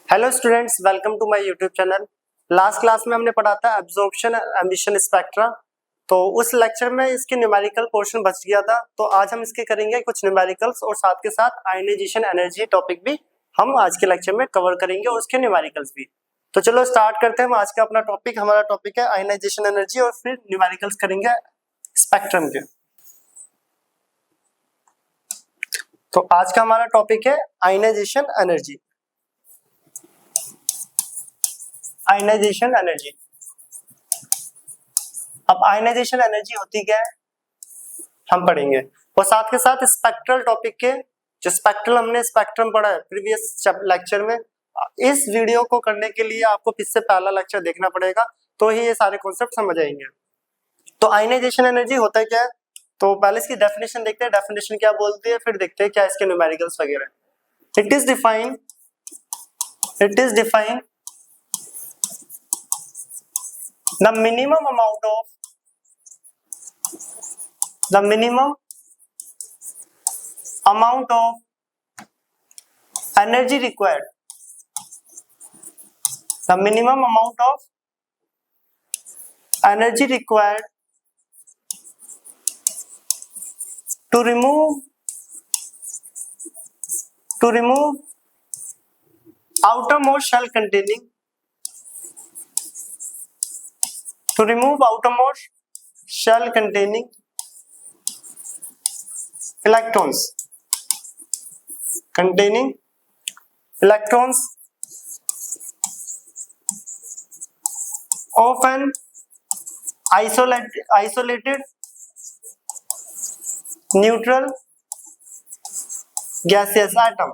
Hello students, welcome to my YouTube channel. Last class में हमने पढ़ा था एब्जॉर्प्शन एमिशन स्पेक्ट्रा। तो उस लेक्चर में इसके न्यूमेरिकल पोर्शन बच गया था, तो आज हम इसके करेंगे कुछ न्यूमेरिकल्स और साथ के साथ आयनाइजेशन एनर्जी टॉपिक भी हम आज के लेक्चर में कवर करेंगे और उसके न्यूमेरिकल्स भी। तो चलो स्टार्ट करते हैं। आज का अपना टॉपिक, हमारा टॉपिक है आयनाइजेशन एनर्जी और फिर न्यूमेरिकल्स करेंगे स्पेक्ट्रम के। तो आज का हमारा टॉपिक है आयनाइजेशन एनर्जी। Ionization energy. अब आयनाइजेशन एनर्जी होती क्या है हम पढ़ेंगे, और साथ के साथ स्पेक्ट्रल टॉपिक के जो स्पेक्ट्रल हमने स्पेक्ट्रम पढ़ा है प्रीवियस लेक्चर में, इस वीडियो को करने के लिए आपको इससे पहला लेक्चर देखना पड़ेगा, तो ही ये सारे कॉन्सेप्ट समझ आएंगे। तो आयनाइजेशन एनर्जी होता है क्या है, तो पहले इसकी डेफिनेशन देखते हैं, डेफिनेशन क्या बोलती है, फिर देखते हैं क्या इसके न्यूमेरिकल्स वगैरह। It is defined the minimum amount of energy required, the minimum amount of energy required to remove outermost shell containing electrons of an isolated neutral gaseous atom.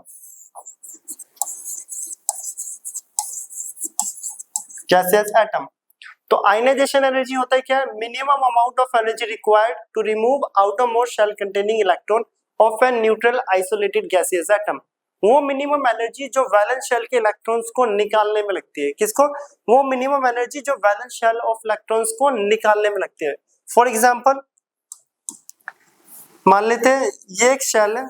तो आयनाइजेशन एनर्जी होता है क्या है, minimum amount of energy required to remove outermost shell containing electron of an neutral isolated gaseous atom. वो minimum energy जो valence shell के electrons को निकालने में लगती है। किसको? वो मिनिमम एनर्जी जो वैलेंस शेल ऑफ इलेक्ट्रॉन्स को निकालने में लगती है। फॉर एग्जांपल मान लेते हैं ये एक शेल है,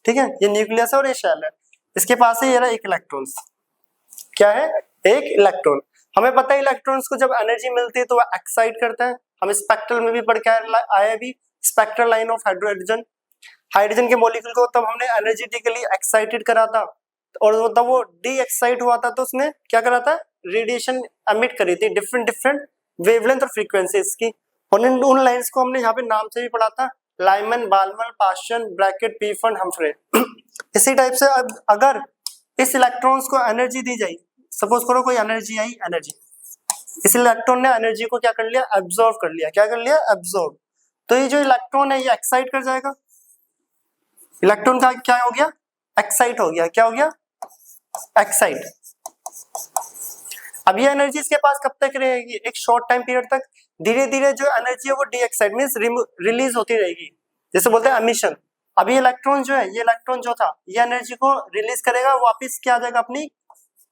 ठीक है, ये न्यूक्लियस है और ये शेल है, इसके पास है ये रहा एक इलेक्ट्रॉन्स। क्या है? एक इलेक्ट्रॉन। हमें पता है इलेक्ट्रॉन्स को जब एनर्जी मिलती है तो वह एक्साइट करता है। हम स्पेक्ट्रल में भी पढ़ के आए अभी, स्पेक्ट्रल लाइन ऑफ हाइड्रोजन के मॉलिक्यूल को तब हमने एनर्जेटिकली एक्साइटेड करा था, और तब वो डी एक्साइट हुआ था तो उसने क्या करा था, रेडिएशन एमिट करी थी, डिफरेंट वेवलेंथ और फ्रीक्वेंसीज की। और उन लाइंस को हमने यहाँ पे नाम से भी पढ़ा था, Lyman, Balmer, Paschen, Brackett, Pfund, Humphreys. इसी टाइप से अब अगर इस इलेक्ट्रॉन्स को एनर्जी दी जाए, सपोज करो कोई एनर्जी आई, इस इलेक्ट्रॉन ने एनर्जी को क्या कर लिया, एब्जॉर्ब कर लिया। क्या कर लिया? एब्जॉर्ब। तो ये जो इलेक्ट्रॉन है ये एक्साइट कर जाएगा। इलेक्ट्रॉन का क्या हो गया? एक्साइट हो गया। क्या हो गया? एक्साइट। अब ये एनर्जी इसके पास कब तक रहेगी? एक शॉर्ट टाइम पीरियड तक। धीरे धीरे जो एनर्जी है वो डी एक्साइट मींस रिलीज होती रहेगी, जैसे बोलते हैं एमिशन। अब ये इलेक्ट्रॉन जो है, ये इलेक्ट्रॉन जो था ये एनर्जी को रिलीज करेगा, वापस क्या आ जाएगा अपनी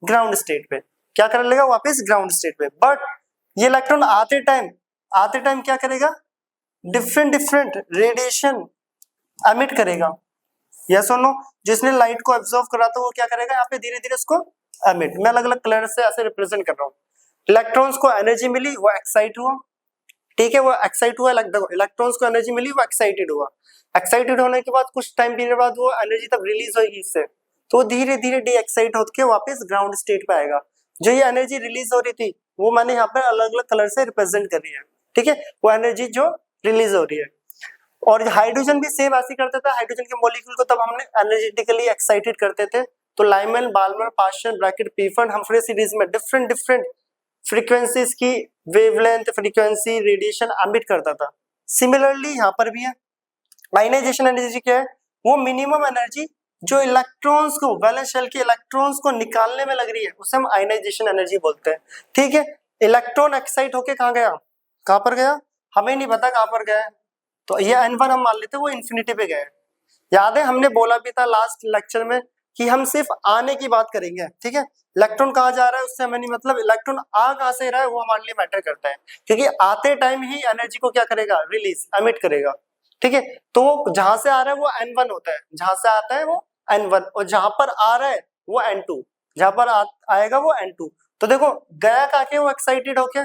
ग्राउंड स्टेट पे। क्या कर लेगा? वापस ग्राउंड स्टेट पे। बट ये इलेक्ट्रॉन आते टाइम क्या करेगा? डिफरेंट रेडिएशन एमिट करेगा। यस और नो? जिसने लाइट को एब्जॉर्ब करा था वो क्या करेगा, यहाँ पे धीरे धीरे इसको एमिट। मैं अलग अलग कलर से ऐसे रिप्रेजेंट कर रहा हूँ। इलेक्ट्रॉन्स को एनर्जी मिली, वो एक्साइट हुआ, ठीक है, वो एक्साइट हुआ। इलेक्ट्रॉन्स को एनर्जी मिली, वो एक्साइटेड हुआ। एक्साइटेड होने के बाद कुछ टाइम पीरियड बाद वो एनर्जी तब रिलीज होगी इससे, तो धीरे धीरे डी एक्साइट होकर वापस ग्राउंड स्टेट पे आएगा। जो ये एनर्जी रिलीज हो रही थी वो मैंने यहाँ पर अलग अलग कलर से रिप्रेजेंट कर रही है, ठीक है, वो एनर्जी जो रिलीज हो रही है। और हाइड्रोजन भी सेम ऐसे करता था। हाइड्रोजन के मॉलिक्यूल को तब हमने एनर्जेटिकली एक्साइटेड करते थे, तो Lyman, Balmer, Paschen, Brackett, Pfund, Humphreys series में डिफरेंट फ्रीक्वेंसीज की वेवलेंथ, फ्रीक्वेंसी, रेडिएशन एमिट करता था। सिमिलरली यहाँ पर भी है। आयनाइजेशन एनर्जी क्या है? वो मिनिमम एनर्जी जो इलेक्ट्रॉन्स को, वैलेंस शेल के इलेक्ट्रॉन्स को निकालने में लग रही है, उसे हम आयनाइजेशन एनर्जी बोलते हैं, ठीक है। इलेक्ट्रॉन एक्साइट होके कहाँ गया? कहाँ पर गया? हमें नहीं पता कहाँ पर गया है। तो ये n1 हम मान लेते हैं वो इन्फिनिटी पे गया है। याद है हमने बोला भी था लास्ट लेक्चर में कि हम सिर्फ आने की बात करेंगे, ठीक है। इलेक्ट्रॉन कहाँ जा रहा है उससे हमें नहीं मतलब, इलेक्ट्रॉन आ कहाँ से रहा है वो हमारे लिए मैटर करता है, क्योंकि आते टाइम ही एनर्जी को क्या करेगा? रिलीज, एमिट करेगा, ठीक है। तो वो जहां से आ रहा है वो n1 होता है, जहां से आता है वो n1, और जहां पर आ रहा है वो n2। जहां पर आएगा वो N2। तो देखो गया कहाँ के वो एक्साइटेड होके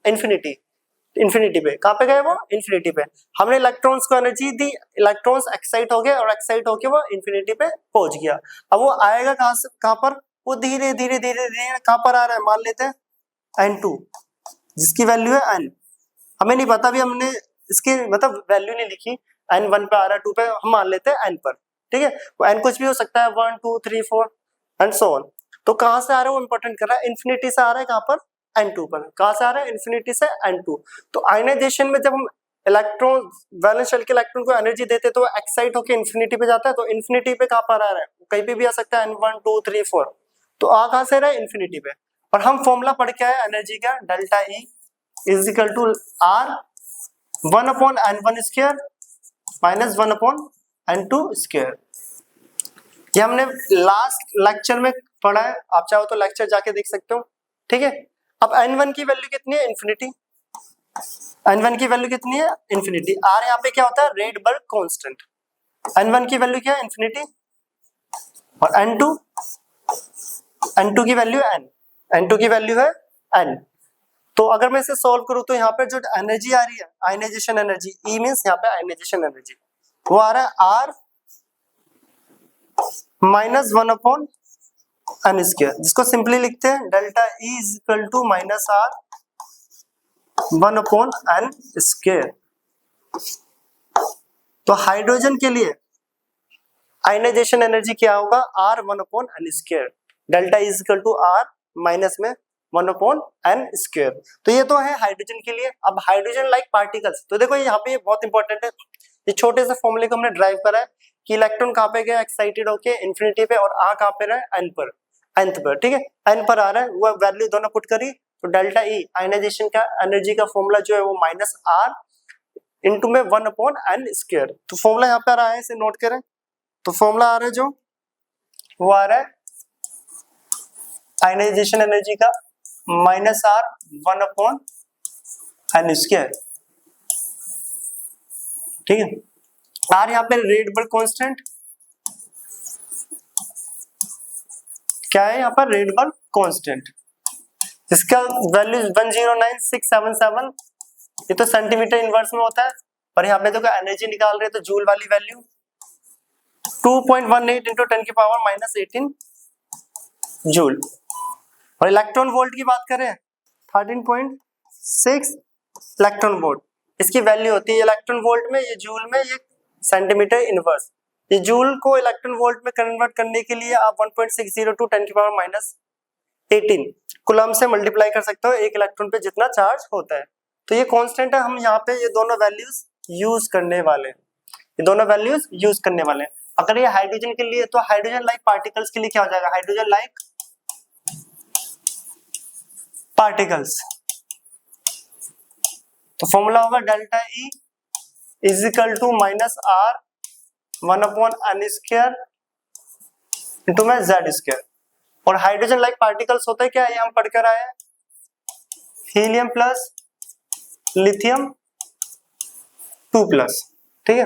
इन्फिनिटी पे। कहाँ पे गए वो? इन्फिनिटी पे। हमने इलेक्ट्रॉन्स को एनर्जी दी, इलेक्ट्रॉन्स एक्साइट हो गए और एक्साइट होके वो इन्फिनिटी पे पहुंच गया। अब वो आएगा कहाँ से, कहाँ पर? वो धीरे धीरे धीरे धीरे कहाँ पर आ रहा है? मान लेते हैं N2 जिसकी वैल्यू है N। हमें नहीं पता, अभी हमने इसकी मतलब वैल्यू नहीं लिखी, N1 पे आ रहा है, 2 पे, हम मान लेते हैं N पर। ठीक है, वो N कुछ भी हो सकता है, 1 2 3 4 एंड सो ऑन। तो कहाँ से आ रहा है वो इंपॉर्टेंट कर रहा है, इन्फिनिटी से आ रहा है। कहाँ पर? N2 पर। कहाँ से आ रहा है? इन्फिनिटी से N2। तो आयनाइजेशन में जब हम इलेक्ट्रॉन, वैलेंस शेल के इलेक्ट्रॉन को एनर्जी देते तो एक्साइट होकर इन्फिनिटी पे जाता है। तो इन्फिनिटी पे कहाँ पर आ रहा है? कहीं पे भी आ सकता है, N1 2 3 4। तो आ कहाँ से रहा है? इन्फिनिटी पे। और हम फॉर्मूला पढ़ के आए एनर्जी का, delta E is equal to R 1/N1 square minus 1/N2 square. ये हमने लास्ट लेक्चर में पढ़ा है, आप चाहो तो लेक्चर जाके देख सकते हो। ठीक है, अब N1 की वैल्यू कितनी है? इन्फिनिटी। N1 की वैल्यू कितनी है? इन्फिनिटी। आर यहाँ पे क्या होता है? Rydberg constant. N1 की वैल्यू क्या है? इन्फिनिटी। और N2 की वैल्यू है N। N2 की वैल्यू है N। तो अगर मैं इसे सॉल्व करूं तो यहाँ पे जो एनर्जी आ रही है, आयनाइजेशन एनर्जी, E मींस यहाँ पे आयनाइजेशन एनर्जी, वो आ रहा है R माइनस 1/N स्क्वायर, जिसको सिंपली लिखते हैं delta E is equal to minus R 1/N square. तो हाइड्रोजन के लिए आयनाइजेशन एनर्जी क्या होगा? R 1/N square. Delta E is equal to R minus में 1/N स्क्वायर। तो ये तो है हाइड्रोजन के लिए। अब हाइड्रोजन लाइक पार्टिकल्स, तो देखो यहाँ पे बहुत इंपॉर्टेंट है, ये छोटे से फॉर्मूले को हमने ड्राइव करा है कि इलेक्ट्रॉन कहाँ पे गया? एक्साइटेड होके इन्फिनिटी पे, और आ कहाँ पे रहा है? N पर, nth पर। ठीक है, N पर आ रहा है, वो वैल्यू दोनों पुट करी तो डेल्टा E आयनाइजेशन का एनर्जी का फॉर्मूला जो है वो माइनस R इंटू में 1/N स्क्वायर। तो फॉर्मूला यहाँ पे आ रहा है, इसे नोट करें। तो फॉर्मूला आ रहा है जो वो आ रहा है आयनाइजेशन एनर्जी का माइनस R 1/N स्क्वायर। ठीक है, R यहाँ पे रेडबर्ग कांस्टेंट, क्या है यहाँ पर? Rydberg constant. इसका वैल्यू 109677, ये तो सेंटीमीटर इनवर्स में होता है। और यहाँ पे तो एनर्जी निकाल रहे हैं तो जूल वाली वैल्यू 2.18 इंटू 10 की पावर माइनस 18 जूल। और इलेक्ट्रॉन वोल्ट की बात करें 13.6 इलेक्ट्रॉन वोल्ट इसकी वैल्यू होती है इलेक्ट्रॉन वोल्ट में, ये जूल में, ये सेंटीमीटर इनवर्स। ये जूल को इलेक्ट्रॉन वोल्ट में कन्वर्ट करने के लिए आप 1.602 10 की पावर माइनस 18 कूलम से मल्टीप्लाई कर सकते हो एक इलेक्ट्रॉन पे जितना चार्ज होता है। तो ये कांस्टेंट है, हम यहाँ पे ये दोनों वैल्यूज यूज करने वाले हैं, ये दोनों वैल्यूज यूज करने वाले हैं। अगर ये हाइड्रोजन के लिए, तो हाइड्रोजन लाइक पार्टिकल्स के लिए क्या हो जाएगा? हाइड्रोजन लाइक पार्टिकल्स, तो फॉर्मूला होगा delta E is equal to minus R 1/N square into में Z स्क्वायर। और हाइड्रोजन लाइक पार्टिकल्स होते हैं क्या? ये हम पढ़कर आए हैं, हीलियम प्लस लिथियम 2 प्लस। ठीक है,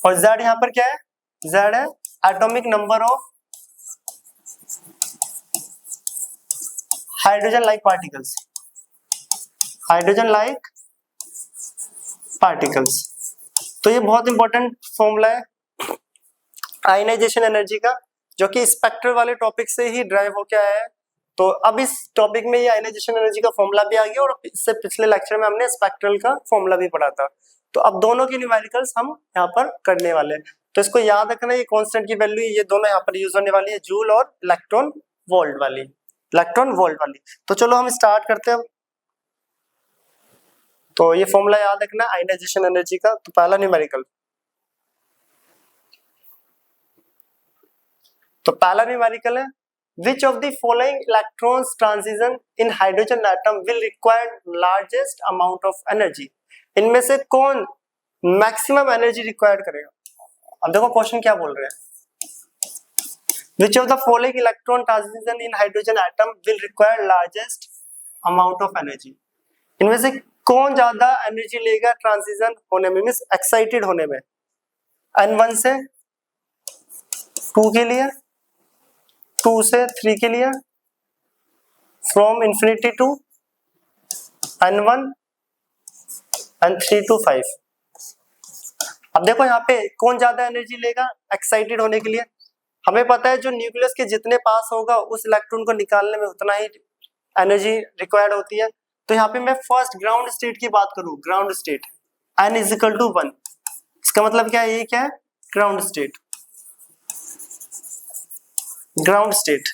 और Z यहाँ पर क्या है? Z है atomic number of hydrogen like particles, hydrogen like particles. तो ये बहुत इंपॉर्टेंट फॉर्मूला है आयनाइजेशन एनर्जी का, जो कि स्पेक्ट्रल वाले टॉपिक से ही ड्राइव होके आया है। तो अब इस टॉपिक में ये आयनाइजेशन एनर्जी का फॉर्मूला भी आ गया, और इससे पिछले लेक्चर में हमने स्पेक्ट्रल का फॉर्मूला भी पढ़ा था। तो अब दोनों की न्यूमेरिकल्स हम यहाँ पर करने वाले हैं। तो इसको याद रखना, ये कांस्टेंट की वैल्यू ये दोनों यहाँ पर यूज होने वाली है, जूल और इलेक्ट्रॉन वोल्ट वाली, इलेक्ट्रॉन वोल्ट वाली। तो चलो हम स्टार्ट करते हैं। तो ये फॉर्मूला याद रखना आयनाइजेशन एनर्जी का। तो पहला न्यूमेरिकल, तो पहला न्यूमेरिकल है which of the following electrons transition in hydrogen atom will require largest amount of energy। इनमें से कौन मैक्सिमम एनर्जी रिक्वायर्ड करेगा? अब देखो क्वेश्चन क्या बोल रहे हैं, which of the following electron transition in hydrogen atom will require largest amount of energy। इनमें से कौन ज्यादा एनर्जी लेगा ट्रांजिशन होने में, मींस एक्साइटेड होने में? N1 से 2 के लिए, 2 से 3 के लिए, from infinity to n1 and 3 to 5। अब देखो यहाँ पे कौन ज्यादा एनर्जी लेगा एक्साइटेड होने के लिए? हमें पता है जो न्यूक्लियस के जितने पास होगा उस इलेक्ट्रॉन को निकालने में उतना ही एनर्जी रिक्वायर्ड होती है। तो यहाँ पे मैं फर्स्ट ग्राउंड स्टेट की बात करूं, ground state n is equal to 1, इसका मतलब क्या है? ये क्या है? Ground state. Ground state,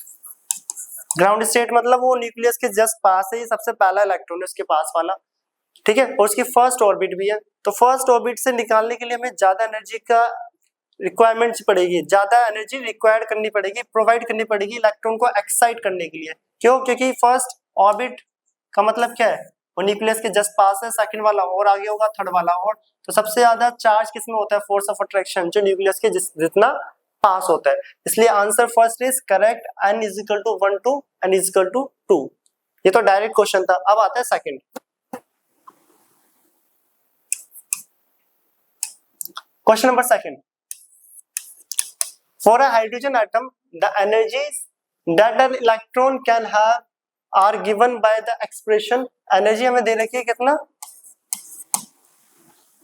ground state मतलब वो न्यूक्लियस के जस्ट पास है, ये सबसे पहला इलेक्ट्रॉन है उसके पास वाला, ठीक है, और उसकी फर्स्ट ऑर्बिट भी है। तो फर्स्ट ऑर्बिट से निकालने के लिए हमें ज्यादा एनर्जी का रिक्वायरमेंट्स पड़ेगी, ज्यादा एनर्जी रिक्वायर्ड करनी पड़ेगी, प्रोवाइड करनी पड़ेगी इलेक्ट्रॉन को एक्साइट करने के लिए। क्यों? क्योंकि फर्स्ट ऑर्बिट का मतलब क्या है? वो न्यूक्लियस के जस्ट पास है, सेकंड वाला और आगे होगा, थर्ड वाला और। तो सबसे ज्यादा चार्ज किसमें होता है? फोर्स ऑफ अट्रैक्शन, जो न्यूक्लियस के जितना पास होता है। इसलिए answer first is correct, n is equal to 1 to n is equal to 2। ये तो डायरेक्ट क्वेश्चन था। अब आता है second. Question number second, for a hydrogen atom the energies that an electron can have are given by the expression। Energy हमें दे रखी है कितना?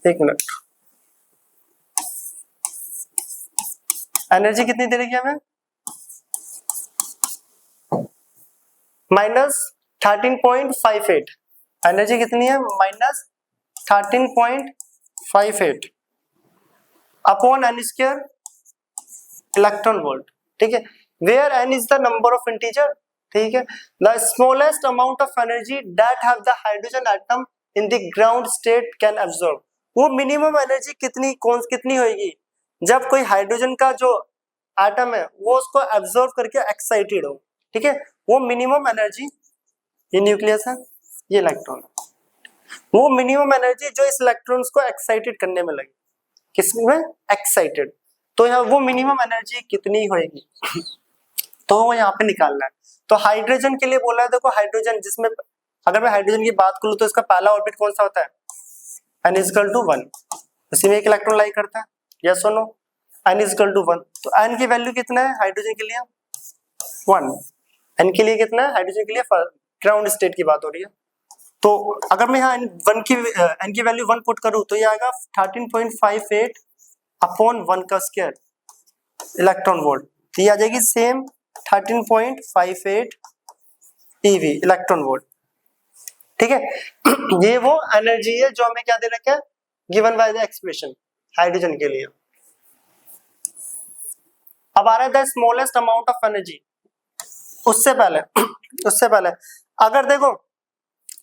एक मिनट, एनर्जी कितनी दे रखी है हमें? -13.58। एनर्जी कितनी है? -13.58 upon n square electron volt, ठीक है, where n is the number of integer, ठीक है। The smallest amount of energy that have the hydrogen atom in the ground state can absorb. वो मिनिमम एनर्जी कितनी होगी जब कोई हाइड्रोजन का जो एटम है वो उसको एब्जॉर्ब करके एक्साइटेड हो, ठीक है। वो मिनिमम एनर्जी, ये न्यूक्लियस है, ये इलेक्ट्रॉन है, वो मिनिमम एनर्जी जो इस इलेक्ट्रॉन्स को एक्साइटेड करने में लगी, किसमें? एक्साइटेड। तो यहाँ वो मिनिमम एनर्जी कितनी होगी तो वो यहाँ पे निकालना है। तो हाइड्रोजन के लिए बोला है, देखो हाइड्रोजन, जिसमें अगर मैं हाइड्रोजन की बात करूं तो इसका पहला ऑर्बिट कौन सा होता है? n इज इक्वल टू 1, उसी में एक इलेक्ट्रॉन लाई करता है, यस और no? n is equal to 1, तो n की वैल्यू कितना है हाइड्रोजन के लिए? 1। n के लिए कितना है हाइड्रोजन के लिए? ग्राउंड स्टेट की बात हो रही है। तो अगर मैं यहाँ n की वैल्यू 1 पुट करूं तो ये आएगा 13.58 अपॉन 1 का स्क्वायर इलेक्ट्रॉन वोल्ट, तो ये आ जाएगी सेम 13.58 eV इलेक्ट्रॉन वोल्ट, ठीक है। ये वो एनर्जी है जो हमें क्या दे रखा है? Given by the expression hydrogen के लिए। अब आ रहा है the smallest amount of energy. उससे पहले अगर देखो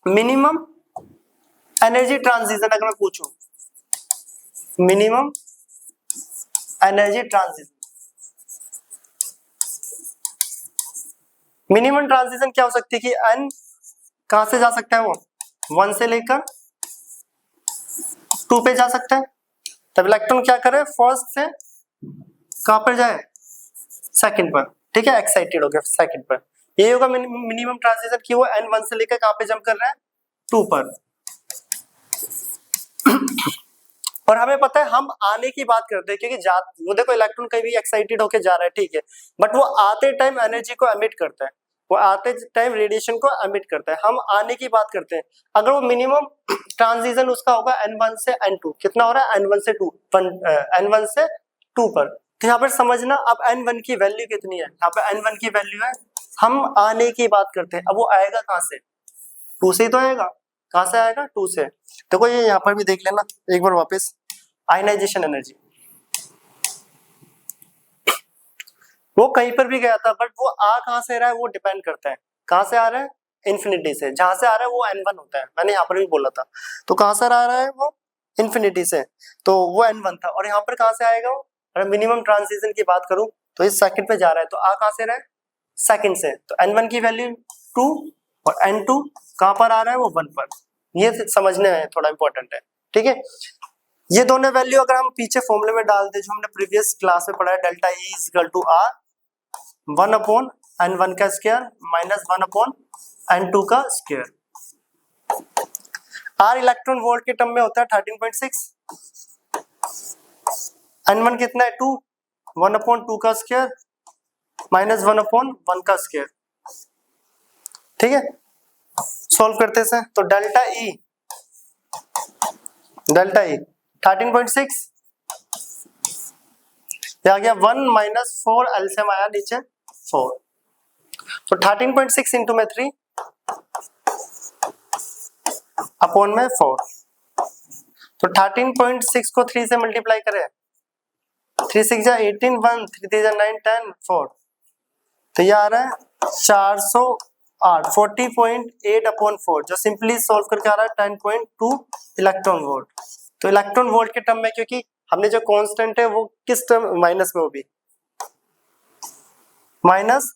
मिनिमम एनर्जी ट्रांजिशन अगर मैं पूछूं, minimum energy transition, minimum transition क्या हो सकती है कि n कहां से जा सकता है? वो 1 से लेकर 2 पे जा सकता है। तब इलेक्ट्रॉन क्या करे? फर्स्ट से कहां पर जाए? सेकंड पर, ठीक है, एक्साइटेड हो गया सेकंड पर। ये होगा मिनिमम ट्रांजिशन कि वो n 1 से लेकर कहां पे जंप कर रहा है? 2 पर। और हमें पता है हम आने की बात करते हैं, क्योंकि वो देखो इलेक्ट्रॉन कहीं भी एक्साइटेड होके जा रहा है, ठीक है, बट वो आते टाइम एनर्जी को एमिट करता है, वो आते टाइम रेडिएशन को एमिट करता है। हम आने की बात करते हैं। अगर वो मिनिमम ट्रांजिशन उसका होगा n1 से n2, कितना हो रहा है? n1 से 2 n1 से 2 पर। तो यहाँ पर समझना, अब n1 की वैल्यू कितनी है? यहाँ पे n1 की वैल्यू है, हम आने की बात करते हैं। अब वो आएगा कहाँ से? 2 से ही तो आएगा। कहां से आएगा? 2 से। देखो ये यहाँ पर भी देख लेना एक बार वापस, आयनाइजेशन एनर्जी, वो कहीं पर भी गया था, बट वो आ कहां से रहा है वो डिपेंड करता है। कहां से आ रहा है? इन्फिनिटी से। जहां से आ रहा है वो n1 होता है, मैंने यहाँ पर भी बोला था। तो कहां से आ रहा है वो? इन्फिनिटी से, तो वो n1 था। और यहाँ पर कहां से आएगा वो? अगर मिनिमम ट्रांजिशन की बात करूं तो इस सेकंड पे जा रहा है, तो आ कहां से रहा है? सेकंड से। तो n1 की वैल्यू 2 और n2 कहां पर आ रहा है? वो 1 पर। ये समझने में थोड़ा इंपॉर्टेंट है, ठीक है। ये दोनों वैल्यू अगर हम पीछे फॉर्मूले में डाल दे जो हमने प्रीवियस क्लास में पढ़ा है, delta E is equal to R 1 upon n1 का स्क्वायर माइनस 1 अपॉन n2 का स्क्वायर। R इलेक्ट्रॉन वोल्ट के टर्म में होता है 13.6, n1 कितना है? 2, 1 अपॉन 2 का स्क्वायर -1/1 का स्क्वायर। ठीक है, सॉल्व करते हैं। तो डेल्टा ई 13.6 आ गया 1 - 4 एलसीएम आया नीचे 4, तो 13.6 इंटू में 3 अपॉन में 4, तो 13.6 को 3 से मल्टीप्लाई करें, 3 6 जा 18, 1 3 3 जा 9 10 4, तो ये आ रहा है 408 40.8 अपॉन 4, जो सिंपली सॉल्व करके आ रहा है 10.2 इलेक्ट्रॉन वोल्ट। तो इलेक्ट्रॉन वोल्ट के टर्म में, क्योंकि हमने जो कांस्टेंट है वो किस टर्म माइनस में, वो भी माइनस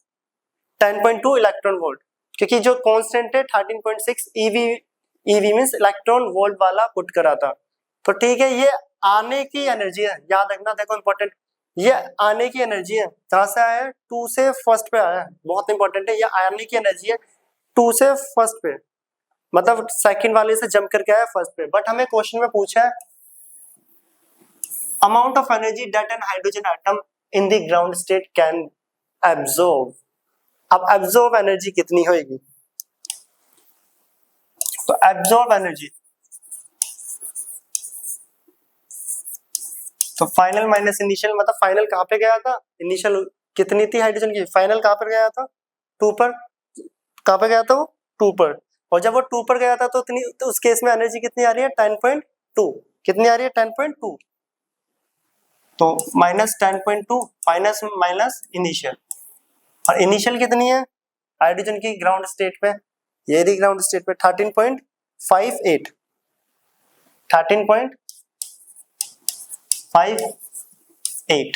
10.2 इलेक्ट्रॉन वोल्ट, क्योंकि जो कांस्टेंट है 13.6 ईवी मींस इलेक्ट्रॉन वोल्ट वाला पुट करा था। तो ठीक है, ये आने की एनर्जी है, याद रखना, देखो इंपॉर्टेंट, ये आने की एनर्जी है। कहां से आया है? 2 से फर्स्ट पे आया है, बहुत इंपॉर्टेंट है। ये आने की एनर्जी है 2 से फर्स्ट पे, मतलब सेकंड वाले से जंप करके आया फर्स्ट पे। बट हमें क्वेश्चन में पूछा है amount of energy that an hydrogen atom in the ground state can absorb. अब एब्जॉर्ब एनर्जी कितनी होगी? तो एब्जॉर्ब एनर्जी, तो फाइनल माइनस इनिशियल, मतलब फाइनल कहां पे गया था, इनिशियल कितनी थी हाइड्रोजन की, फाइनल कहां पर गया था 2 पर, कहां पे गया था वो 2 पर, और जब वो 2 पर गया था तो इतनी, तो उस केस में एनर्जी कितनी आ रही है 10.2, कितनी आ रही है 10.2, तो माइनस 10.2 माइनस माइनस इनिशियल, और इनिशियल कितनी है हाइड्रोजन की ग्राउंड स्टेट पे, ये रही ग्राउंड स्टेट पे 13.58 13.58,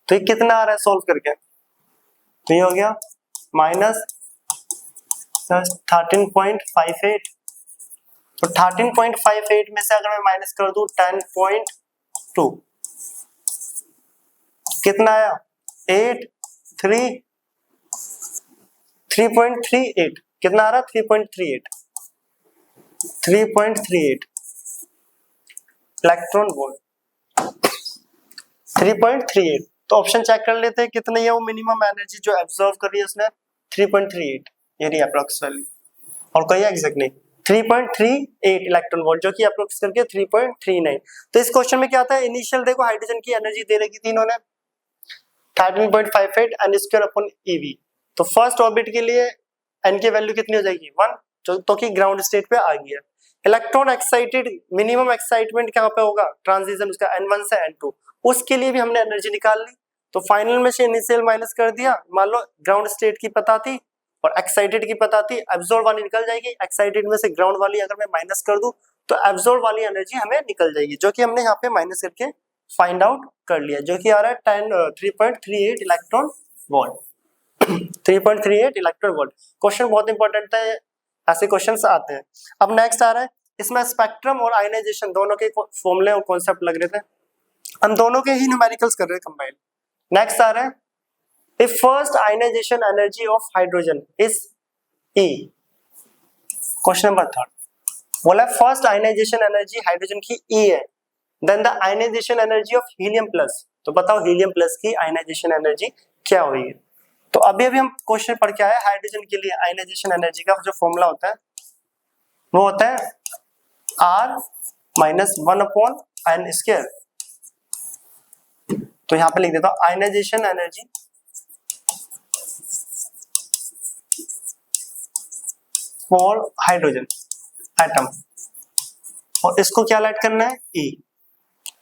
तो ये कितना आ रहा है सॉल्व करके, तो ये हो गया माइनस 13.58, तो 13.58 में से अगर मैं माइनस कर दूं 10.2, कितना आया 3.38, कितना आ रहा 3.38 इलेक्ट्रॉन वोल्ट, 3.38। तो ऑप्शन चेक कर लेते हैं कितनी है वो मिनिमम एनर्जी जो एब्जॉर्व कर रही है उसने, 3.38, ये रही अप्रोक्स वैल्यू, और कोई एग्जैक्ट नहीं, 3.38 इलेक्ट्रॉन वोल्ट, जो कि अप्रोक्स करके 3.39। तो इस क्वेश्चन में क्या आता है, इनिशियल देखो हाइड्रोजन की एनर्जी दे रखी थी इन्होंने 13.58 एन स्क्वायर अपॉन ईवी, तो फर्स्ट ऑर्बिट के लिए एन की वैल्यू कितनी हो जाएगी 1, तो कि ग्राउंड स्टेट पे आ गया। इलेक्ट्रॉन एक्साइटेड, मिनिमम एक्साइटमेंट कहां पे होगा, ट्रांजिशन उसका n1 से n2, उसके लिए भी हमने एनर्जी निकाल ली। तो फाइनल में से इनिशियल माइनस कर दिया, मान लो ग्राउंड स्टेट की पता थी और एक्साइटेड की पता थी, एब्जॉर्ब वाली निकल जाएगी, एक्साइटेड में से ग्राउंड वाली अगर मैं माइनस कर दूं तो एब्जॉर्ब वाली एनर्जी हमें निकल जाएगी, जो कि हमने यहाँ पे माइनस करके फाइंड आउट कर लिया, जो कि आ रहा है 3.38 electron volt 3.38 electron volt. Question बहुत इंपॉर्टेंट है, ऐसे क्वेश्चंस आते हैं। अब नेक्स्ट आ रहा है, इसमें स्पेक्ट्रम और आयनाइजेशन दोनों के फॉर्मूले और कॉन्सेप्ट लग रहे थे, हम दोनों के ही न्यूमेरिकल्स कर रहे हैं कंबाइन। नेक्स्ट आ रहा है, if first ionization energy of hydrogen is E, question number 3 बोला फर्स्ट आयनाइजेशन एनर्जी हाइड्रोजन की E है, then the ionization energy of helium plus, तो बताओ हीलियम प्लस की आयनाइजेशन एनर्जी क्या हुई है। तो अभी हम क्वेश्चन पढ़ के आए, हाइड्रोजन के लिए आयनाइजेशन एनर्जी का जो फॉर्मूला होता है वो होता है R - 1/n स्क्वायर। तो यहां पे लिख देता हूं ionization energy for hydrogen atom, और इसको क्या ऐड करना है E,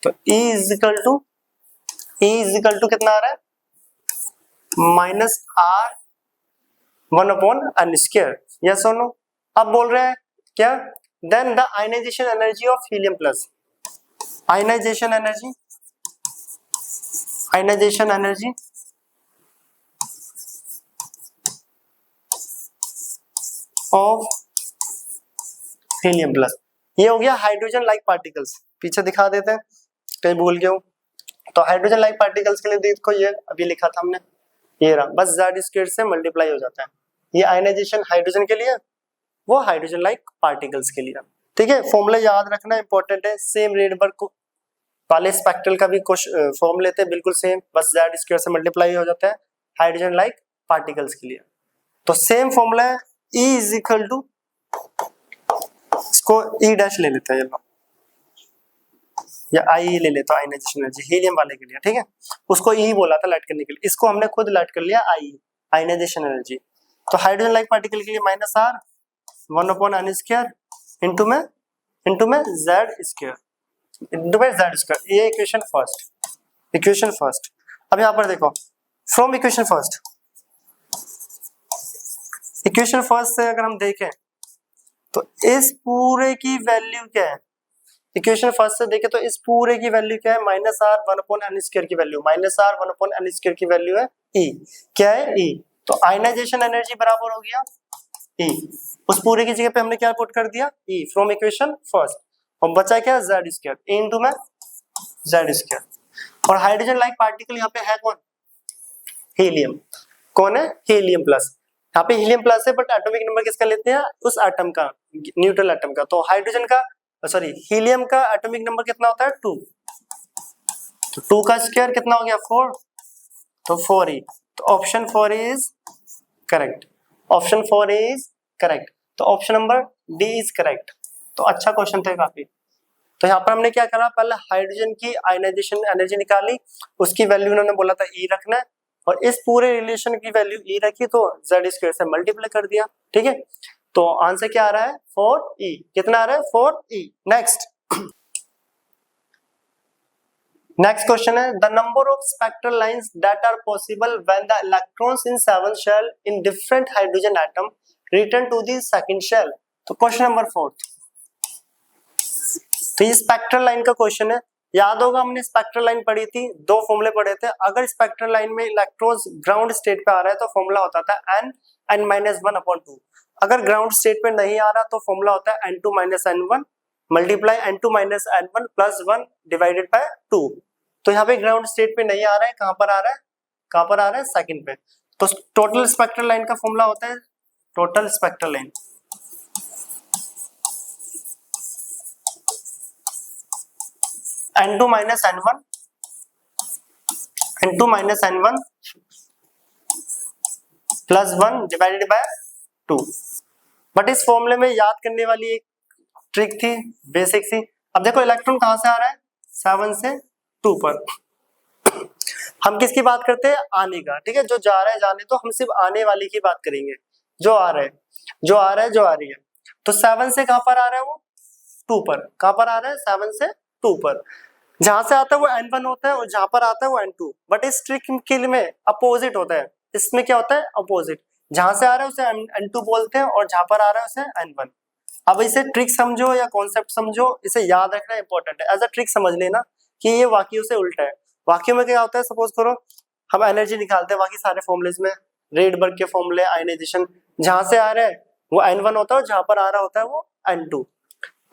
तो E इज इक्वल टू कितना आ रहा है -R/1/n स्क्वायर, यस और नो। अब बोल रहे हैं क्या, then the ionization energy of helium plus, ionization energy of helium plus, ये हो गया हाइड्रोजन लाइक पार्टिकल्स, पीछे दिखा देते हैं कहीं भूल गए हो। तो हाइड्रोजन लाइक पार्टिकल्स के लिए देखो, ये अभी लिखा था हमने, ये रहा, बस z² से मल्टीप्लाई हो जाता है, ये आयनाइजेशन हाइड्रोजन के लिए, वो हाइड्रोजन लाइक पार्टिकल्स के लिए। ठीक है, फॉर्मूला याद रखना इंपॉर्टेंट है, सेम रेडबर्ग वाले स्पेक्ट्रल का भी फॉर्म लेते हैं बिल्कुल सेम, बस z² से मल्टीप्लाई हो जाता है, हाइड्रोजन लाइक पार्टिकल्स के लिए। तो सेम फॉर्मूला है E इज इक्वल टू, इसको E डैश ले लेते हैं या आई ले लेता हूं, आयनाइजेशन एनर्जी हीलियम वाले के लिए, ठीक है। उसको E बोला था लाइट करने के लिए, इसको हमने खुद लाइट कर लिया आई, आयनाइजेशन एनर्जी। तो हाइड्रोजन लाइक पार्टिकल के लिए माइनस आर 1/n² इंटू में z स्क्वायर इंटू में z स्क्वायर। ये इक्वेशन फर्स्ट। अब यहाँ पर देखो, फ्रॉम इक्वेशन फर्स्ट से अगर हम देखें तो इस पूरे की वैल्यू क्या है, इक्वेशन फर्स्ट से देखें तो इस पूरे की वैल्यू क्या है, -r/(1/n² की वैल्यू, -r/(1/n² की वैल्यू है E, क्या है E। तो आयनाइजेशन एनर्जी बराबर हो गया E, उस पूरे की जगह पे हमने क्या पुट कर दिया E फ्रॉम इक्वेशन फर्स्ट, और बचा क्या z² इंटू में z²। और हाइड्रोजन लाइक पार्टिकल यहाँ पे है कौन, हीलियम। कौन है, हीलियम प्लस। यहाँ पे हीलियम प्लस है बट एटॉमिक नंबर किसका लेते हैं, उस एटम का, न्यूट्रल एटम का। तो हाइड्रोजन का सॉरी हीलियम का एटॉमिक नंबर कितना होता है 2, तो 2 का स्क्वायर कितना हो गया 4, तो 4e। तो option 4 is correct, option 4 is correct. तो option number D is correct. तो अच्छा क्वेश्चन था काफी। तो यहाँ पर हमने क्या करा, पहले हाइड्रोजन की आयनाइजेशन एनर्जी निकाली, उसकी वैल्यू उन्होंने बोला था E रखना है, और इस पूरे रिलेशन की वैल्यू E रखी तो z² से मल्टीप्लाई कर दिया, ठीक है। तो आंसर क्या आ रहा है 4e, कितना आ रहा है 4e। नेक्स्ट क्वेश्चन है, the number of spectral lines that are possible when the electrons in 7 shell in different hydrogen atom return to the second shell. तो क्वेश्चन नंबर 4, तो ये स्पेक्ट्रल लाइन का क्वेश्चन है। याद होगा हमने स्पेक्ट्रल लाइन पढ़ी थी, 2 फॉर्मूले पढ़े थे। अगर स्पेक्ट्रल लाइन में इलेक्ट्रॉन्स ग्राउंड स्टेट पे आ रहा है तो फॉर्मूला होता था n-1/2। अगर ग्राउंड स्टेट पे नहीं आ रहा तो फॉर्मूला होता है n2-n1 multiply n2-n1 plus 1 divided by 2। तो यहाँ पे ग्राउंड स्टेट पे नहीं आ रहा है, कहां पर आ रहा है सेकंड पे। तो टोटल स्पेक्ट्रल लाइन का फॉर्मूला होता है, total spectral line n2-n1 plus 1 divided by 2। But इस फॉर्मूले में याद करने वाली एक ट्रिक थी, बेसिक सी। अब देखो इलेक्ट्रॉन कहां से आ रहा है, 7 से 2 पर। हम किसकी बात करते हैं, आने का, ठीक है। जो जा रहा है जाने तो, हम सिर्फ आने वाली की बात करेंगे, जो आ रहा है जो आ रही है। तो 7 से कहां पर आ रहा है वो 2 पर, कहां पर आ रहा है 7 से 2 पर। जहां से आता है वो n1 होता है और जहां पर आता है वो n2। बट इस ट्रिक के लिए में अपोजिट होता है, इसमें क्या होता है अपोजिट, जहां से आ रहा है उसे n2 बोलते हैं और जहां पर आ रहा है उसे n1। अब इसे ट्रिक समझो या कॉन्सेप्ट समझो, इसे याद रखना इंपॉर्टेंट है। एज अ ट्रिक समझ लेना कि ये वाक्यों से उल्टा है। वाक्यों में क्या होता है, सपोज करो हम एनर्जी निकालते हैं बाकी सारे फॉर्मूलेज में, रेडबर्ग के फॉर्मूले, आयनाइजेशन, जहां से आ रहा है वो n1 होता है और जहां पर आ रहा होता है वो n2।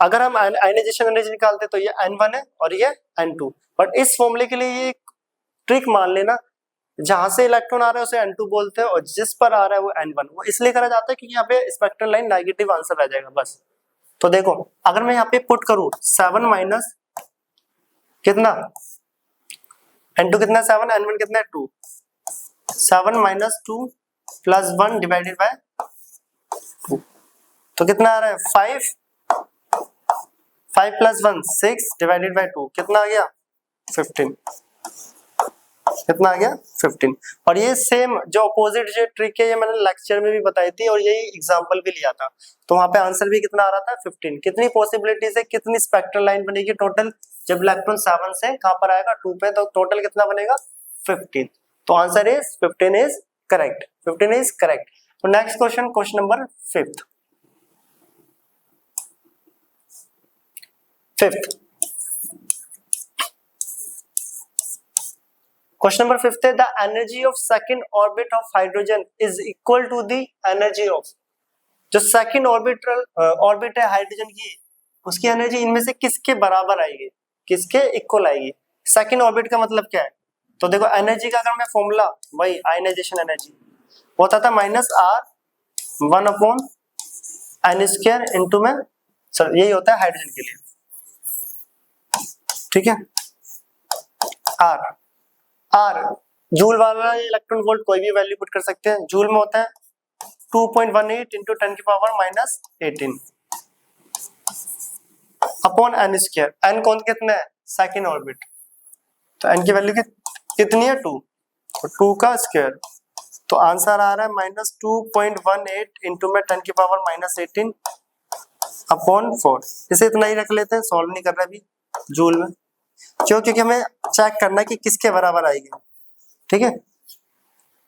अगर हम आयनाइजेशन एनर्जी निकालते तो ये n1 है और ये n2। बट इस फॉर्मूले के लिए ये ट्रिक मान लेना, जहां से इलेक्ट्रॉन आ रहा है उसे n2 बोलते हैं और जिस पर आ रहा है वो n1। वो इसलिए करा जाता है क्योंकि यहाँ पे स्पेक्ट्रल लाइन नेगेटिव आंसर आ जाएगा बस। तो देखो अगर मैं यहाँ पे पुट करूं 7 माइनस कितना n2 कितना 7, n1 कितना 2, 7 माइनस 2 प्लस 1 डिवाइडेड बाय 2, तो कितना आ रहा है 5 प्लस 1 6 डिवाइडेड बाय 2 कितना आ गया 15, कितना आ गया 15। और ये सेम जो अपोजिट जो ट्रिक है ये मैंने लेक्चर में भी बताई थी और यही एग्जांपल भी लिया था। तो वहां पे आंसर भी कितना आ रहा था 15। कितनी पॉसिबिलिटीज है, कितनी स्पेक्ट्रल लाइन बनेगी टोटल, जब इलेक्ट्रॉन 7 से कहां पर आएगा 2 पे, तो टोटल कितना बनेगा 15। तो answer is 15 is correct, 15 is correct. तो next question number 5th। Question number 5th है, the energy of second orbit of hydrogen is equal to the energy of, जो सेकंड ऑर्बिट है हाइड्रोजन की, उसकी एनर्जी इनमें से किसके बराबर आएगी, किसके इक्वल आएगी। सेकंड ऑर्बिट का मतलब क्या है, तो देखो एनर्जी का अगर मैं फॉर्मूला वही आयनाइजेशन एनर्जी होता था -r1/n² इंटू में, सर यही होता है हाइड्रोजन के लिए, ठीक है। आर जूल वाला इलेक्ट्रॉन वोल्ट कोई भी वैल्यू पुट कर सकते हैं। जूल में होता है 2.18 इंटू 10 की power -18 upon n square. N कौन कितना है? सेकंड ऑर्बिट, तो एन की वैल्यू कितनी है? 2, तो 2 का स्क्वायर, तो आंसर आ रहा है -2.18 इंटू में 10 की पावर -18 अपॉन 4। इसे इतना ही रख लेते हैं, सॉल्व नहीं कर रहा अभी जूल में, क्यों? क्योंकि हमें चेक करना है कि किसके बराबर आएगी। ठीक है,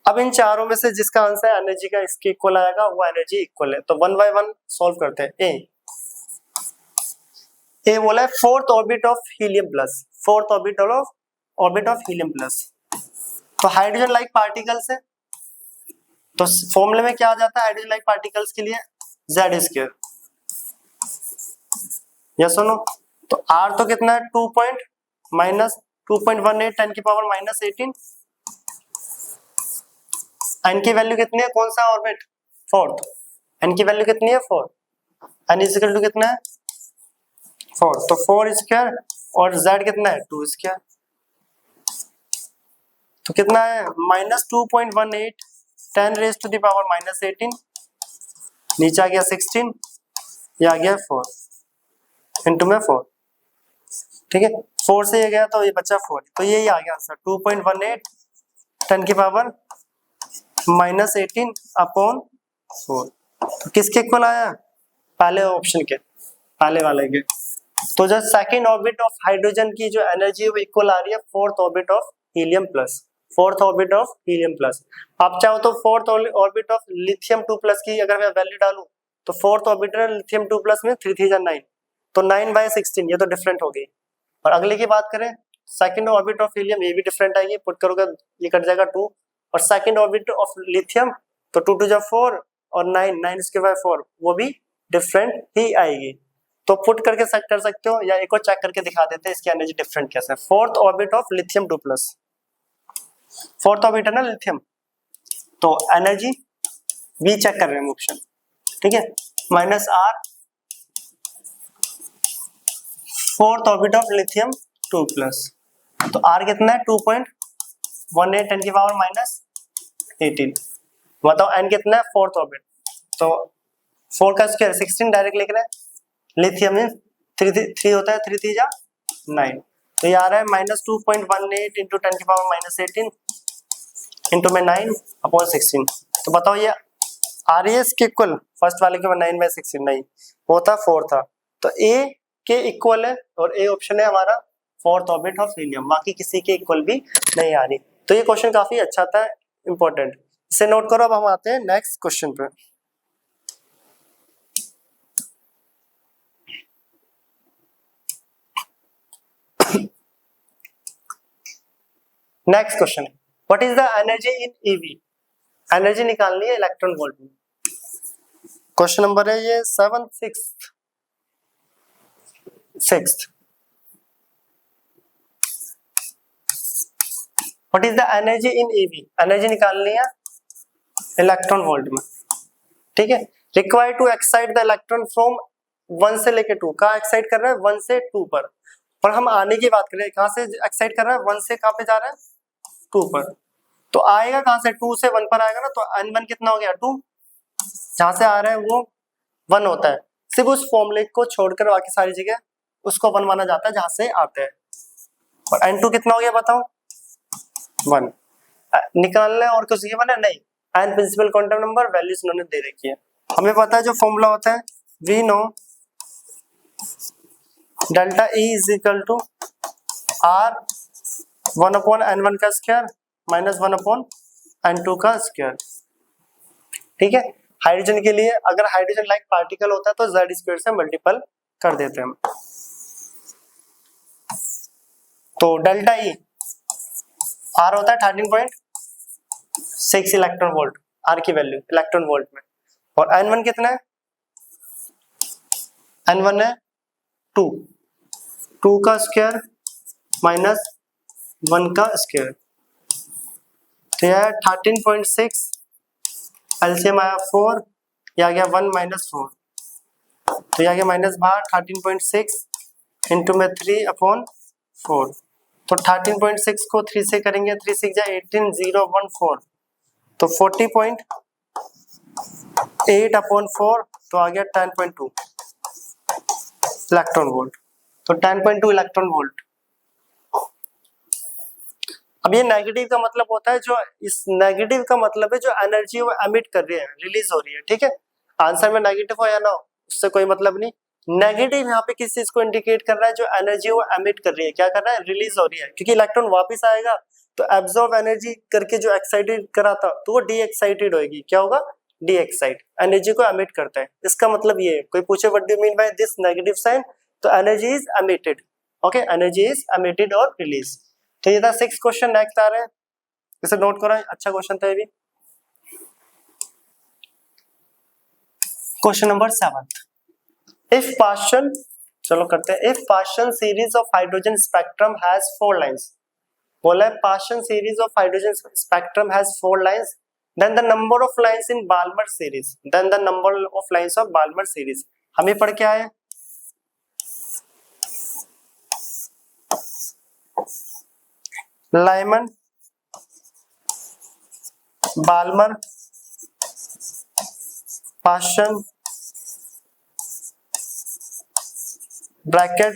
अब इन चारों में से जिसका आंसर एनर्जी का इसके इक्वल आएगा वो एनर्जी इक्वल है। तो 1 बाय 1 सॉल्व करते हैं। ए बोला है fourth orbit of helium plus, fourth orbit of helium plus. तो हाइड्रोजन लाइक पार्टिकल्स है, तो फॉर्मूले में क्या आ जाता है हाइड्रोजन लाइक पार्टिकल्स के लिए? Z square. यस और नो? तो आर तो कितना है? 2.18 10 की पावर -18। एन की वैल्यू कितनी है? कौन सा ऑर्बिट? फोर्थ। एन की वैल्यू कितनी है? 4। एन इज इक्वल टू कितना है? 4, तो 4 स्क्वायर और जेड कितना है? 2 स्क्वायर, तो कितना है? -2.18 10 रेज टू द पावर -18, नीचे आ गया 16, ये आ गया 4 इंटू में 4। ठीक है, 4 से ये गया तो ये बचा 4, तो यही आ गया आंसर 2.18 10 की पावर -18 अपॉन 4। तो किसके इक्वल आया? पहले ऑप्शन के, पहले वाले के। तो जो सेकंड ऑर्बिट ऑफ हाइड्रोजन की जो एनर्जी है वो इक्वल आ रही है fourth orbit of helium plus, fourth orbit of helium plus. आप चाहो तो fourth orbit of lithium 2 plus की अगर मैं वैल्यू डालूं तो फोर्थ ऑर्बिटल लिथियम 2 प्लस में 3 3 जा 9, तो 9/16, ये तो डिफरेंट हो गई। और अगले की बात करें सेकंड ऑर्बिट ऑफ हीलियम, ये भी डिफरेंट आएगी, पुट करोगे ये कट जाएगा 2, और सेकंड ऑर्बिट ऑफ लिथियम तो 2 2 जा 4 और 9 9 इसके बाद 4, वो भी डिफरेंट ही आएगी। तो पुट करके चेक कर सकते हो, या एक और चेक करके दिखा देते हैं इसकी एनर्जी डिफरेंट कैसे है। Fourth orbit of lithium 2 plus, fourth orbit है ना लिथियम, तो एनर्जी बी चेक कर रहे हैं ऑप्शन। ठीक है, -r fourth orbit of lithium 2 plus, तो r कितना है? 2.18 10 की पावर -18। बताओ n कितना है? फोर्थ ऑर्बिट, तो 4 का स्क्वायर 16 डायरेक्ट लिख रहे हैं। लिथियम में 3 होता है, 3 3 जा 9, तो ये आ रहा है -2.18 इंटू 10 की पावर -18 इंटू में 9 अपॉन 16। तो बताओ ये आ रही है इसके इक्वल? फर्स्ट वाले के 9/16 नहीं, वो था 4 था, तो ए के इक्वल है, और ए ऑप्शन है हमारा फोर्थ ऑर्बिट ऑफ हीलियम, बाकी किसी के इक्वल भी नहीं आ रही। तो ये क्वेश्चन काफी अच्छा था, इंपॉर्टेंट, इसे नोट करो। अब हम आते हैं नेक्स्ट क्वेश्चन पे। Next question, what is the energy in eV? Energy निकालनी है इलेक्ट्रॉन वोल्ट में। क्वेश्चन नंबर है ये 6th। What is the energy in eV? Energy निकालनी है इलेक्ट्रॉन वोल्ट में। ठीक है, required to excite the electron from 1 से लेके 2, कहाँ एक्साइट कर रहा है? 1 से 2 पर। और हम आने की बात करें, कहाँ से एक्साइट कर रहा है? 1 से कहाँ पे जा रहा है? 2 पर। तो आएगा कहाँ से? 2 से 1 पर आएगा ना, तो n1 कितना हो गया? 2, जहां से आ रहा है वो 1 होता है, सिर्फ उस फॉर्मूले को छोड़कर बाकी सारी जगह उसको 1 माना जाता है जहां से आते हैं। और n2 कितना हो गया बताओ? 1 निकालना है, और कुछ गिवन है नहीं। n principal quantum number, values उन्होंने दे रखी है। हमें पता है जो फॉर्मूला होता है we know delta E is equal to R 1/n1 का स्क्वायर -1/n2 का स्क्वायर। ठीक है, हाइड्रोजन के लिए अगर हाइड्रोजन लाइक पार्टिकल होता है तो z स्क्वायर से मल्टीपल कर देते हैं हम। तो डेल्टा E R होता है 13.6 इलेक्ट्रॉन वोल्ट, R की वैल्यू इलेक्ट्रॉन वोल्ट में। और n1 कितना है? n1 है 2 का स्क्वायर -1 का स्क्वायर, तो यह 13.6, एलसीएम आया 4, यह आ गया 1 -4, तो यह आ गया माइनस बाहर 13.6 इंटू में 3/4, तो तो 13.6 को 3 से करेंगे, 3 6 जा 18014, तो 40.8/4, तो आ गया 10.2 इलेक्ट्रॉन वोल्ट। तो 10.2 इलेक्ट्रॉन वोल्ट। अब ये नेगेटिव का मतलब होता है, जो इस नेगेटिव का मतलब है जो एनर्जी वो एमिट कर रही है, रिलीज हो रही है, ठीक है। आंसर में नेगेटिव हो या ना हो उससे कोई मतलब नहीं। नेगेटिव यहाँ पे किस चीज को इंडिकेट कर रहा है, जो एनर्जी वो एमिट कर रही है, क्या कर रहा है, रिलीज हो रही है, क्योंकि इलेक्ट्रॉन वापस आएगा तो एब्जॉर्ब एनर्जी करके जो एक्साइटेड करा था तो वो डी एक्साइटेड होगी, क्या होगा, डी एक्साइट, एनर्जी को एमिट करता है। इसका मतलब ये है, कोई पूछे what do you mean by this negative sign, तो energy is emitted, okay, energy is emitted और रिलीज। तो ये था 6 क्वेश्चन। नेक्स्ट आ रहे हैं, इसे नोट करो, अच्छा क्वेश्चन था ये भी। क्वेश्चन नंबर 7, इफ पार्शियल, चलो करते हैं, इफ पार्शियल series of hydrogen spectrum has 4 lines, बोला है पार्शियल series of hydrogen spectrum has 4 lines, then the number of lines in Balmer series, then the number of lines of Balmer series. हमें पढ़ के आए लाइमन, बाल्मर, पार्शियल, Brackett,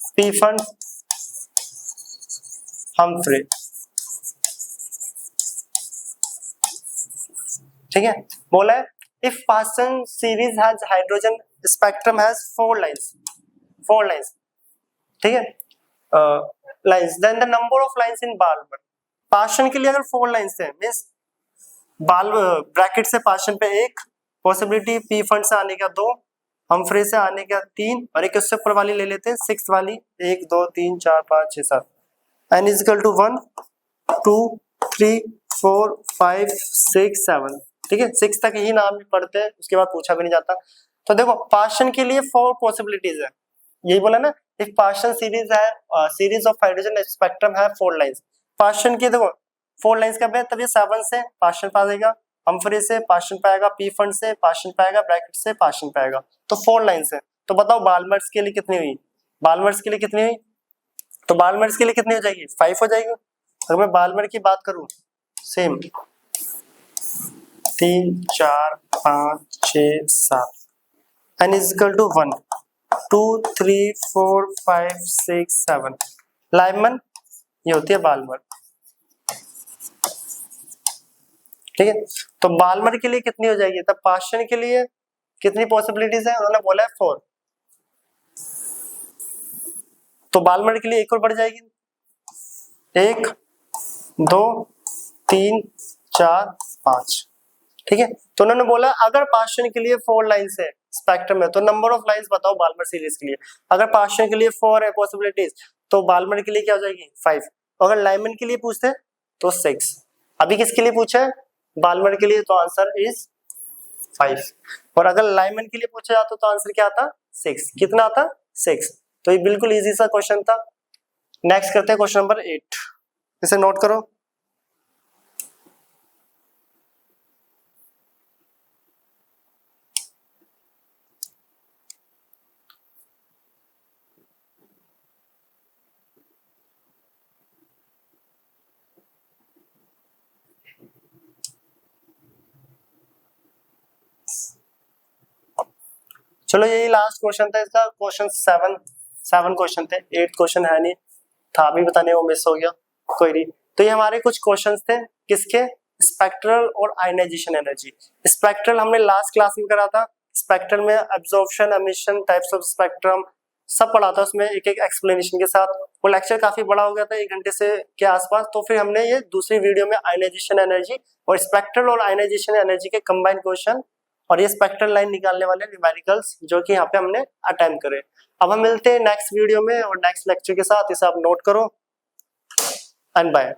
Stephen, Humphreys, ठीक है। बोला है इफ पार्शियल series has hydrogen spectrum has 4 lines, 4 lines, ठीक है, lines, then the number of lines in Balmer. पार्शियल के लिए अगर 4 लाइंस है, मींस ब्रैकेट से पार्शियल पे 1 पॉसिबिलिटी, पी फंड से आने का 2, हम्फ्री से आने का 3, और एक उससे ऊपर वाली ले लेते हैं 6 वाली, 1 2 3 4 5 6 7, n इज इक्वल टू 1 2 3 4 5 6 7, ठीक है। 6 तक ही नाम पढ़ते हैं, उसके बाद पूछा भी नहीं जाता। तो देखो पार्शियल के लिए 4 पॉसिबिलिटीज है, यही बोला ना, इफ पार्शियल सीरीज है, सीरीज ऑफ हाइड्रोजन स्पेक्ट्रम है 4 लाइंस, पार्शियल की देखो 4 लाइंस कब है, तब ये 7 से पार्शियल पाएगा, हम्फ्री से पार्शियल पाएगा, पी फंड से पार्शियल पाएगा, ब्रैकेट से पार्शियल पाएगा, तो 4 लाइंस है। तो बताओ बाल्मर्स के लिए कितनी हुई, बाल्मर्स के लिए कितनी हुई, तो बाल्मर्स के लिए कितनी हो जाएगी, 5 हो जाएगी। अगर मैं बाल्मर की बात करूं, same 3 4 5 6 7, n is equal to 1 2 3 4 5 6 7, Lyman ये होती है बाल्मर, ठीक है। तो बाल्मर के लिए कितनी हो जाएगी, तब पार्शियल के लिए कितनी पॉसिबिलिटीज है, उन्होंने बोला है 4, तो बाल्मर के लिए एक और बढ़ जाएगी, 1 2 3 4 5, ठीक है। तो उन्होंने बोला अगर पार्शियल के लिए 4 लाइंस है स्पेक्ट्रम में, तो नंबर ऑफ लाइंस बताओ बाल्मर सीरीज के लिए। अगर पार्शियल के लिए 4 है पॉसिबिलिटीज, तो बाल्मर के लिए क्या हो जाएगी 5, अगर लाइमन के लिए पूछते हैं तो 6। अभी किसके लिए पूछा है, बाल्मर के लिए, तो आंसर इज 5, और अगर लाइमन के लिए पूछा जाता तो आंसर क्या आता, 6, कितना आता 6। तो ये बिल्कुल इजी सा क्वेश्चन था। नेक्स्ट करते हैं क्वेश्चन नंबर 8, इसे नोट करो। चलो यही लास्ट क्वेश्चन था इसका, क्वेश्चन 7 क्वेश्चन थे, 8 क्वेश्चन है नहीं था, भी बताने वो मिस हो गया, कोई नहीं। तो ये हमारे कुछ क्वेश्चंस थे किसके, स्पेक्ट्रल और आयनाइजेशन एनर्जी। स्पेक्ट्रल हमने लास्ट क्लास में करा था, स्पेक्ट्रल में absorption, emission, types of spectrum सब पढ़ा था, उसमें एक एक एक्सप्लेनेशन के साथ। वो लेक्चर काफी बड़ा हो गया था, 1 घंटे से के आसपास। तो फिर हमने ये दूसरी वीडियो में आयनाइजेशन एनर्जी और स्पेक्ट्रल और आयनाइजेशन एनर्जी के कंबाइंड क्वेश्चन और ये स्पेक्ट्रल लाइन निकालने वाले न्यूमेरिकल्स जो कि यहाँ पे हमने अटेम्प्ट करे। अब हम मिलते हैं नेक्स्ट वीडियो में और नेक्स्ट लेक्चर के साथ, इसे आप नोट करो एंड बाय।